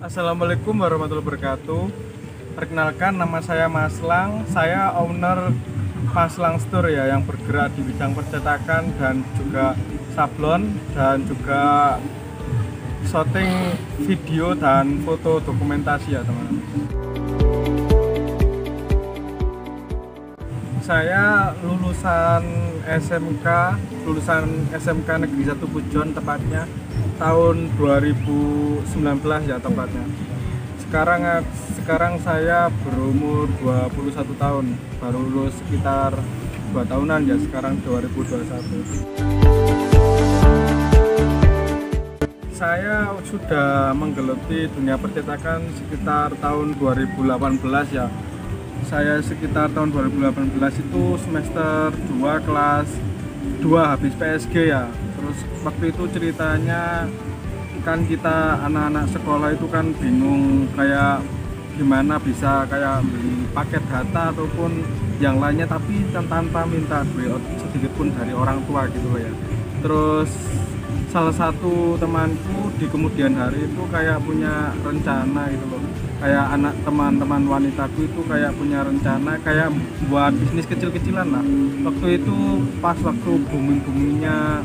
Assalamualaikum warahmatullahi wabarakatuh. Perkenalkan, nama saya Maslang. Saya owner Maslang Store ya, yang bergerak di bidang percetakan dan juga sablon dan juga syuting video dan foto dokumentasi ya teman-teman. Saya lulusan SMK Negeri 1 Pujon tepatnya tahun 2019 ya tepatnya. Sekarang saya berumur 21 tahun, baru lulus sekitar 2 tahunan ya, sekarang 2021. Saya sudah menggeluti dunia percetakan sekitar tahun 2018 ya. Saya sekitar tahun 2018 itu semester 2 kelas 2 habis PSG ya. Terus waktu itu ceritanya kan kita anak-anak sekolah itu kan bingung kayak gimana bisa kayak beli paket data ataupun yang lainnya, tapi tanpa minta duit sedikit pun dari orang tua gitu loh ya. Terus salah satu temanku di kemudian hari itu kayak punya rencana gitu loh, kayak anak teman-teman wanitaku itu kayak punya rencana kayak buat bisnis kecil-kecilan lah. Waktu itu pas waktu booming-boomingnya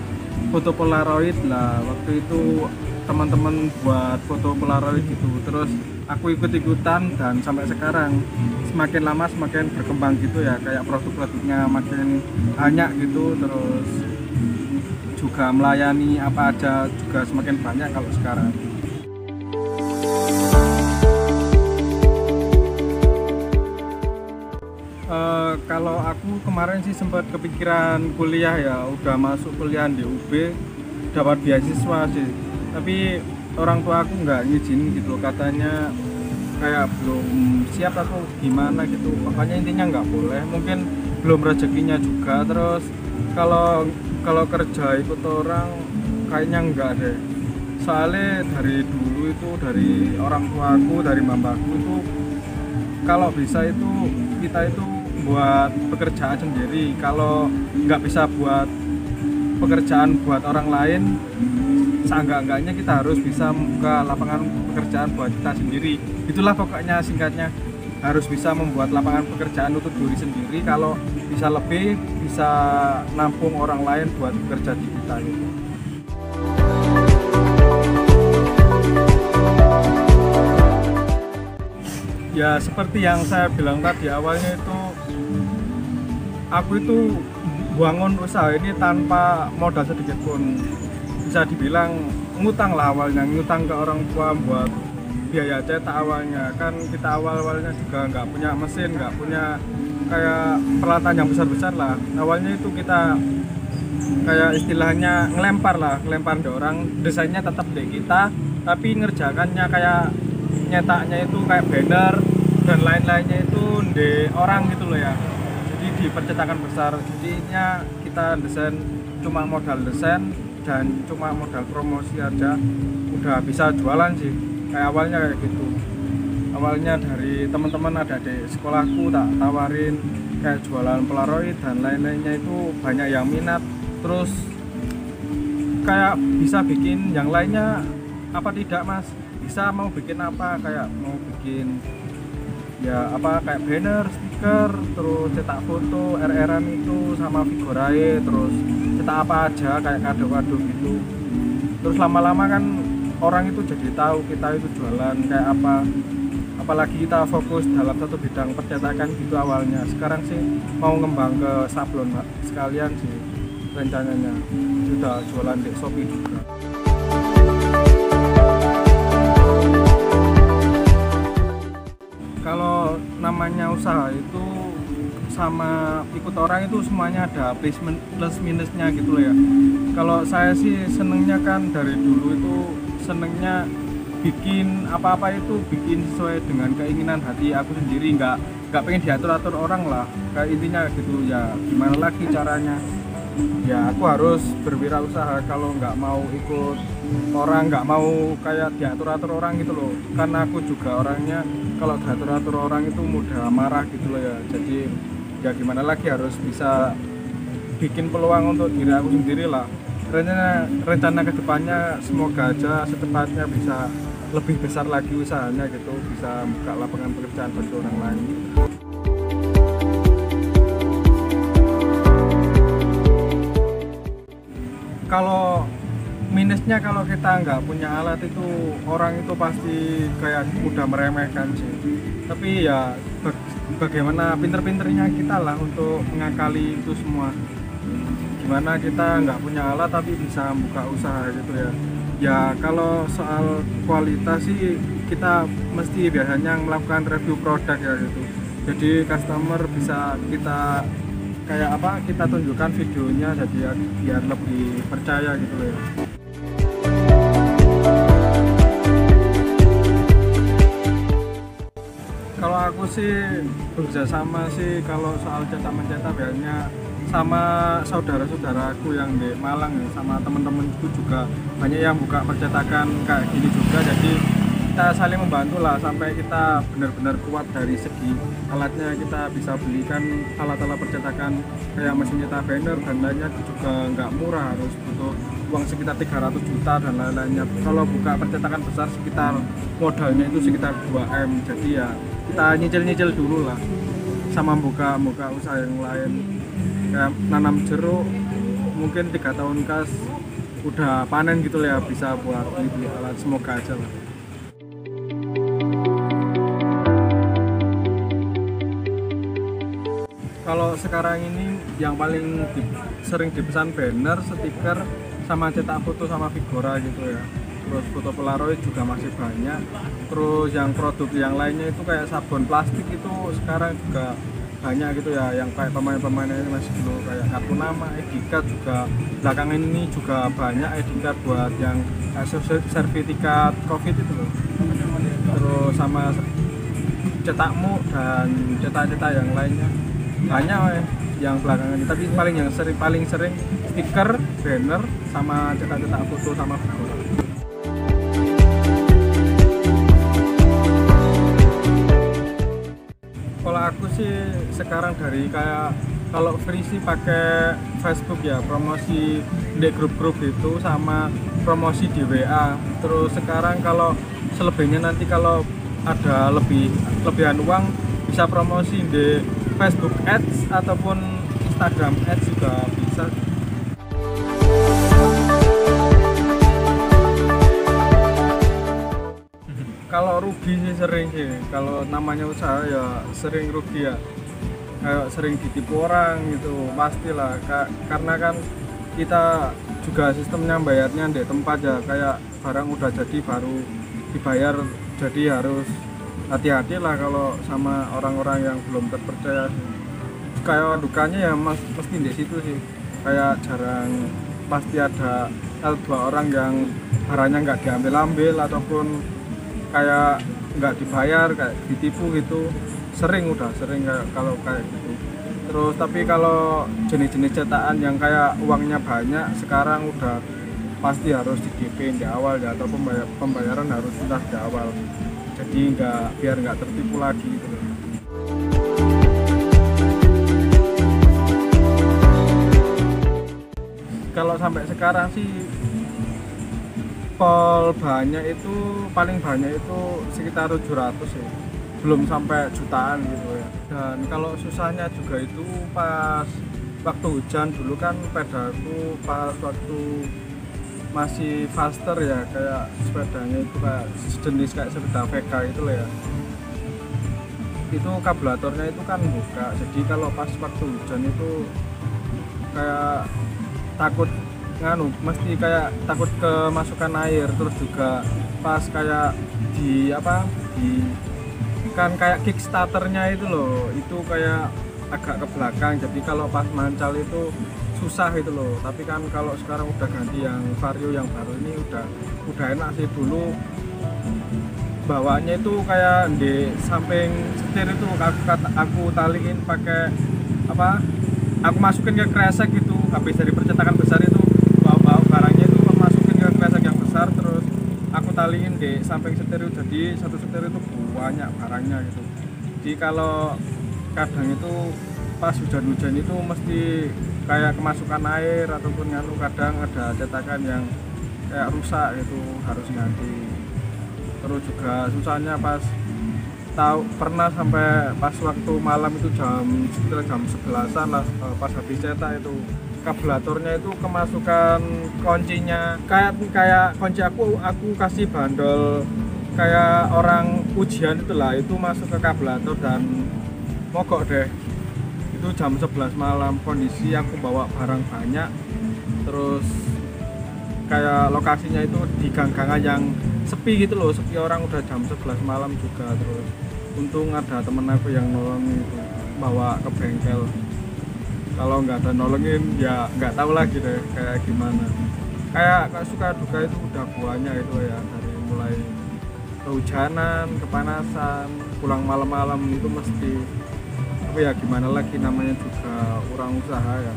foto polaroid lah, waktu itu teman-teman buat foto polaroid gitu. Terus aku ikut-ikutan dan sampai sekarang semakin lama semakin berkembang gitu ya, kayak produk-produknya makin banyak gitu. Terus juga melayani apa aja juga semakin banyak kalau sekarang. Kalau aku kemarin sih sempat kepikiran kuliah ya, udah masuk kuliah di UB, dapat beasiswa sih, tapi orang tua aku nggak ngizinin gitu, katanya kayak belum siap atau gimana gitu, makanya intinya nggak boleh, mungkin belum rezekinya juga. Terus kalau kalau kerja ikut orang kayaknya enggak deh, soalnya dari dulu itu dari orang tuaku, dari mamaku itu kalau bisa itu kita itu buat pekerjaan sendiri. Kalau nggak bisa buat pekerjaan buat orang lain, seenggak-enggaknya kita harus bisa membuka lapangan pekerjaan buat kita sendiri. Itulah pokoknya singkatnya, harus bisa membuat lapangan pekerjaan untuk diri sendiri. Kalau bisa lebih, bisa nampung orang lain buat bekerja di kita gitu. Ya seperti yang saya bilang tadi, awalnya itu aku itu bangun usaha ini tanpa modal sedikit pun, bisa dibilang ngutang lah awalnya, ngutang ke orang tua buat biaya cetak awalnya. Kan kita awalnya juga nggak punya mesin, nggak punya kayak peralatan yang besar-besar lah. Awalnya itu kita kayak istilahnya ngelempar di orang, desainnya tetap di kita, tapi ngerjakannya kayak nyetaknya itu kayak banner dan lain-lainnya itu di orang gitu loh ya. Jadi di percetakan besar, jadinya kita desain cuma modal desain dan cuma modal promosi aja udah bisa jualan sih. Kayak awalnya kayak gitu. Awalnya dari teman-teman ada di sekolahku tak tawarin kayak jualan polaroid dan lain-lainnya, itu banyak yang minat. Terus kayak bisa bikin yang lainnya apa tidak mas, bisa mau bikin apa, kayak mau bikin ya apa kayak banner, stiker, terus cetak foto, RR-an itu sama figurai, terus cetak apa aja kayak kado-kado gitu. Terus lama-lama kan orang itu jadi tahu kita itu jualan kayak apa, apalagi kita fokus dalam satu bidang percetakan gitu awalnya. Sekarang sih mau ngembang ke sablon Pak, sekalian sih rencananya, sudah jualan di Shopee juga. Kalau namanya usaha itu sama ikut orang itu semuanya ada plus minusnya gitu loh ya. Kalau saya sih senengnya kan dari dulu itu senengnya bikin apa-apa itu bikin sesuai dengan keinginan hati aku sendiri, nggak pengen diatur-atur orang lah, kayak intinya gitu ya. Gimana lagi caranya ya, aku harus berwirausaha. Kalau nggak mau ikut orang, nggak mau kayak diatur-atur orang gitu loh, karena aku juga orangnya kalau diatur-atur orang itu mudah marah gitu loh ya. Jadi ya gimana lagi, harus bisa bikin peluang untuk diri aku sendiri lah. Rencana kedepannya semoga aja secepatnya bisa lebih besar lagi usahanya gitu, bisa buka lapangan pekerjaan bagi orang lain. Kalau minusnya kalau kita nggak punya alat itu orang itu pasti kayak mudah meremehkan sih, tapi ya bagaimana pinter-pinternya kita lah untuk mengakali itu semua. Gimana kita nggak punya alat tapi bisa buka usaha gitu ya. Ya kalau soal kualitas sih kita mesti biasanya melakukan review produk ya gitu, jadi customer bisa kita kayak apa, kita tunjukkan videonya jadi ya, biar lebih percaya gitu ya. Kalau aku sih bekerja sama sih kalau soal cetak mencetak biasanya sama saudara-saudaraku yang di Malang ya, sama teman-temanku juga banyak yang buka percetakan kayak gini juga, jadi kita saling membantu lah sampai kita benar-benar kuat dari segi alatnya. Kita bisa belikan alat-alat percetakan kayak mesin cetak banner dan lainnya juga nggak murah, harus butuh uang sekitar 300 juta dan lain-lainnya. Kalau buka percetakan besar sekitar modalnya itu sekitar 2M, jadi ya kita nyicil-nyicil dulu lah sama buka usaha yang lain kayak nanam jeruk, mungkin 3 tahun kas udah panen gitu ya, bisa buat beli alat, semoga aja lah. Kalau sekarang ini yang paling sering dipesan banner, stiker, sama cetak foto sama figura gitu ya. Terus foto polaroid juga masih banyak. Terus yang produk yang lainnya itu kayak sabun plastik itu sekarang juga banyak gitu ya, yang kayak pemain-pemain ini masih dulu kayak kartu nama, ID card juga belakangan ini juga banyak ID card buat yang sertifikat COVID itu loh. Terus sama cetakmu dan cetak-cetak yang lainnya banyak yang belakangan ini, tapi paling sering stiker, banner, sama cetak-cetak foto sama figura. Kalau aku sih sekarang dari kayak kalau free sih pakai Facebook ya, promosi di grup-grup itu sama promosi di WA. Terus sekarang kalau selebihnya nanti kalau ada lebihan uang bisa promosi di Facebook Ads ataupun Instagram Ads juga bisa. Kalau rugi sih sering sih, kalau namanya usaha ya sering rugi ya, kayak sering ditipu orang gitu pastilah, karena kan kita juga sistemnya bayarnya di tempat ya, kayak barang udah jadi baru dibayar, jadi harus hati-hati lah kalau sama orang-orang yang belum terpercaya. Kayak dukanya ya mesti di situ sih, kayak jarang, pasti ada dua orang yang barangnya nggak diambil-ambil ataupun kayak nggak dibayar, kayak ditipu gitu. Udah sering kayak kalau kayak gitu. Terus tapi kalau jenis-jenis cetakan yang kayak uangnya banyak sekarang udah pasti harus di DP di awal ya, atau pembayaran harus sudah di awal, jadi biar nggak tertipu lagi gitu. Kalau sampai sekarang sih pol banyak itu, paling banyak itu sekitar 700 ya, belum sampai jutaan gitu ya. Dan kalau susahnya juga itu pas waktu hujan dulu kan, pedaku pas waktu masih faster ya, kayak sepedanya itu kayak sejenis kayak sepeda Vega itu lah ya, itu kabulatornya itu kan buka, jadi kalau pas waktu hujan itu kayak takut mesti kayak takut kemasukan air. Terus juga pas kayak di kan kayak kickstarternya itu loh, itu kayak agak ke belakang, jadi kalau pas mancal itu susah itu loh. Tapi kan kalau sekarang udah ganti yang Vario yang baru ini udah enak sih. Dulu bawanya itu kayak di samping setir itu aku taliin pakai aku masukin ke kresek gitu, habis dari percetakan besar itu bawa barangnya itu masukin ke kresek yang besar, terus aku taliin di samping setir, jadi satu setir itu banyak barangnya gitu. Jadi kalau kadang itu pas hujan-hujan itu mesti kayak kemasukan air ataupun kadang ada cetakan yang kayak rusak, itu harus ganti. Terus juga susahnya pas tahu pernah sampai pas waktu malam itu sekitar jam 11-an lah, pas habis cetak itu kabelatornya itu kemasukan kuncinya kayak kunci aku kasih bandol kayak orang ujian itulah, itu masuk ke kabelator dan mogok deh. Itu jam 11 malam, kondisi aku bawa barang banyak, terus kayak lokasinya itu di gang-gangan yang sepi gitu loh, sepi orang, udah jam 11 malam juga. Terus untung ada temen aku yang nolongin itu, bawa ke bengkel. Kalau nggak ada nolongin ya nggak tahu lagi deh kayak gimana. Kayak suka duka itu udah buahnya itu ya, dari mulai kehujanan, kepanasan, pulang malam-malam itu mesti, tapi ya gimana lagi, namanya juga orang usaha ya.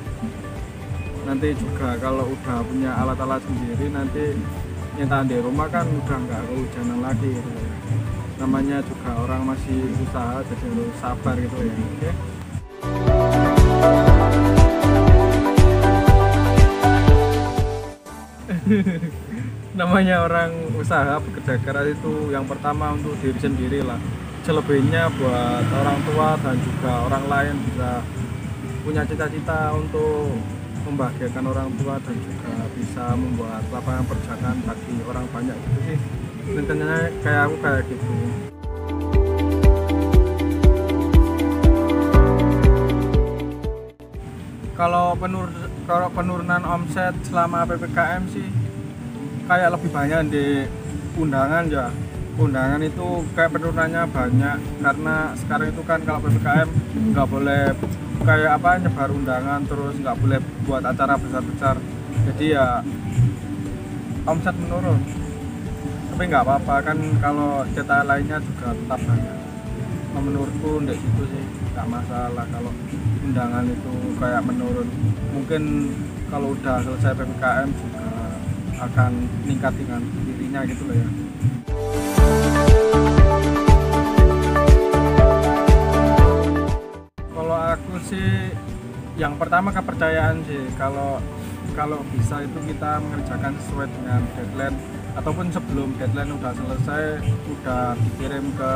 Nanti juga kalau udah punya alat-alat sendiri, nanti nyetaan di rumah kan udah nggak kehujanan lagi gitu ya. Namanya juga orang masih usaha, jadi harus sabar gitu ya. Oke? Namanya orang usaha bekerja keras itu yang pertama untuk diri sendiri lah, selebihnya buat orang tua dan juga orang lain, bisa punya cita-cita untuk membahagiakan orang tua dan juga bisa membuat lapangan pekerjaan bagi orang banyak gitu sih. Intinya kayak aku kayak gitu. Kalau penurunan omset selama PPKM sih kayak lebih banyak di undangan ya. Undangan itu kayak penurunannya banyak karena sekarang itu kan kalau PPKM nggak boleh kayak apa nyebar undangan, terus nggak boleh buat acara besar-besar, jadi ya omset menurun. Tapi nggak apa-apa kan, kalau cetak lainnya juga tetap banyak. Menurutku ndek gitu sih nggak masalah kalau undangan itu kayak menurun. Mungkin kalau udah selesai PPKM juga akan meningkat dengan dirinya gitu loh ya. Kalau aku sih yang pertama kepercayaan sih, kalau bisa itu kita mengerjakan sesuai dengan deadline, ataupun sebelum deadline udah selesai, udah dikirim ke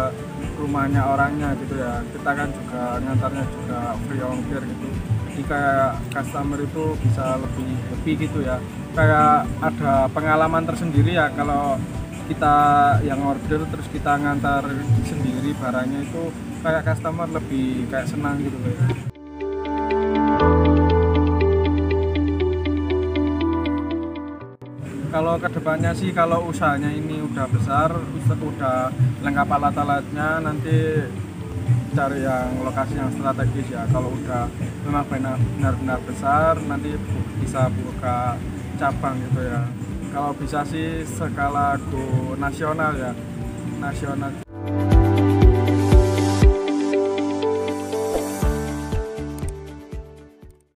rumahnya orangnya gitu ya. Kita kan juga ngantarnya juga free ongkir gitu, jadi kayak customer itu bisa lebih gitu ya, kayak ada pengalaman tersendiri ya. Kalau kita yang order terus kita ngantar sendiri barangnya, itu kayak customer lebih kayak senang gitu loh ya. Kalau kedepannya sih, kalau usahanya ini udah besar, udah lengkap alat-alatnya, nanti cari yang lokasi yang strategis ya. Kalau udah memang benar-benar besar, nanti bisa buka cabang gitu ya. Kalau bisa sih skala go nasional ya, nasional.